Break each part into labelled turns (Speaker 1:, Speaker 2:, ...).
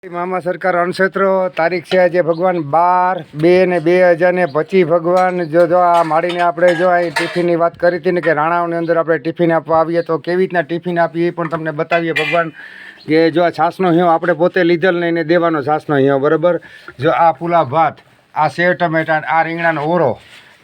Speaker 1: મામા સરકાર અણક્ષેત્રો તારીખ છે આજે ભગવાન 12/2/2025 ભગવાન જો આ માડીને આપણે જો આ ટિફિનની વાત કરી હતી ને કે રાણાઓની અંદર આપણે ટિફિન આપવા આવીએ તો કેવી રીતના ટિફિન આપીએ એ પણ તમને બતાવીએ ભગવાન કે જો આ છાશનો હિયો આપણે પોતે લીધેલ નહીં ને દેવાનો છાશનો હિયો બરાબર જો આ પુલા ભાત આ સેવ ટમેટા આ રીંગણાનો ઓરો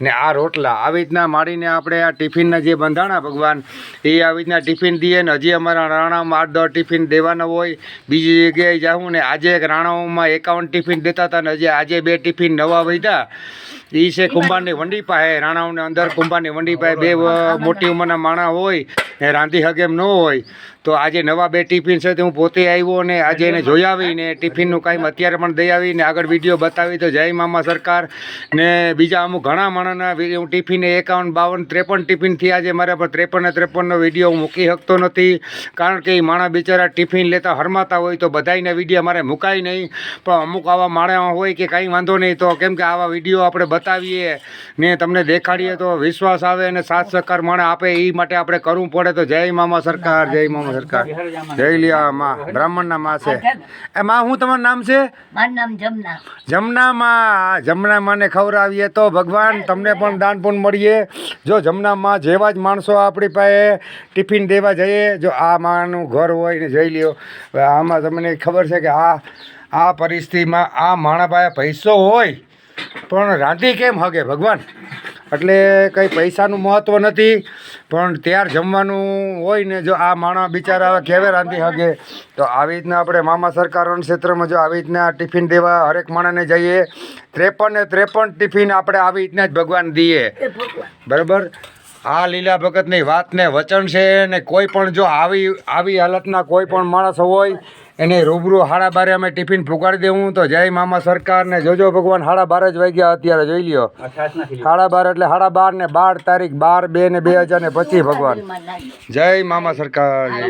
Speaker 1: ને આ રોટલા આવી રીતના માડીને આપણે આ ટિફિનના જે બંધાણા ભગવાન એ આવી રીતના ટિફિન દઈએ ને હજી અમારા રાણામાં 8-10 ટિફિન દેવાના હોય બીજી જગ્યાએ જાઉં ને આજે એક રાણાઓમાં 51 ટિફિન દેતા હતા ને હજી આજે 2 ટિફિન નવા વધ્યા એ છે કુંભારની વંડી પાસે રાણાઓને અંદર કુંભારની વંડી પાસે 2 મોટી ઉંમરના માણા હોય ને રાંધી હગે એમ ન હોય તો આજે નવા 2 ટિફિન છે તે હું પોતે આવ્યો ને આજે એને જોઈ આવીને ટિફિનનું કાંઈ અત્યારે પણ દઈ આવીને આગળ વિડીયો બતાવી તો જય મામા સરકાર ને બીજા અમુક ઘણા માણસના હું ટિફિન 51, 52, 53 ટિફિન થયા છે મારા પર 53 વિડીયો હું મૂકી શકતો નથી કારણ કે એ માણસ બિચારા ટિફિન લેતા હરમાતા હોય તો બધાયના વિડીયો મારે મુકાય નહીં પણ અમુક આવા માણસ હોય કે કાંઈ વાંધો નહીં તો કેમ કે આવા વિડીયો આપણે બતાવીએ ને તમને દેખાડીએ તો વિશ્વાસ આવે અને સાથ સહકાર માણસ આપે એ માટે આપણે કરવું પડે તો જય મામા સરકાર જય મામા સરકાર જય લિયા માં બ્રાહ્મણના માં છે એ માં હું તમારું નામ છે
Speaker 2: મારું નામ જમના
Speaker 1: જમના માને ખવડાવીએ તો ભગવાન તમને પણ દાન પુણ્ય મળીએ જો જમના માં જેવા જ માણસો આપણી પાસે ટિફિન દેવા જઈએ જો આ માનું ઘર હોય ને જઈ લ્યો આમાં તમને ખબર છે કે આ પરિસ્થિતિમાં આ માણા પાસે પૈસો હોય પણ રાંધી કેમ હગે ભગવાન એટલે કંઈ પૈસાનું મહત્ત્વ નથી પણ ત્યાર જમવાનું હોય ને જો આ માણસ બિચારા કેવે રાંધી હગે તો આવી રીતના આપણે મામા સરકાર ક્ષેત્રમાં જો આવી રીતના ટિફિન દેવા હરેક માણસને જઈએ 53 ટિફિન આપણે આવી રીતના જ ભગવાન દઈએ બરાબર આ લીલા ભગતની વાત ને વચન છે ને કોઈ પણ જો આવી હાલતના કોઈ પણ માણસ હોય એને રૂબરૂ 12:30 અમે ટિફિન પુગાડી દેવું તો જય મામા સરકાર ને જોજો ભગવાન 12:30 જ વાગ્યા અત્યારે જોઈ લ્યો 12:30 એટલે 12:30 ને 12 તારીખ 12/2/2025 ભગવાન જય મામા સરકાર જય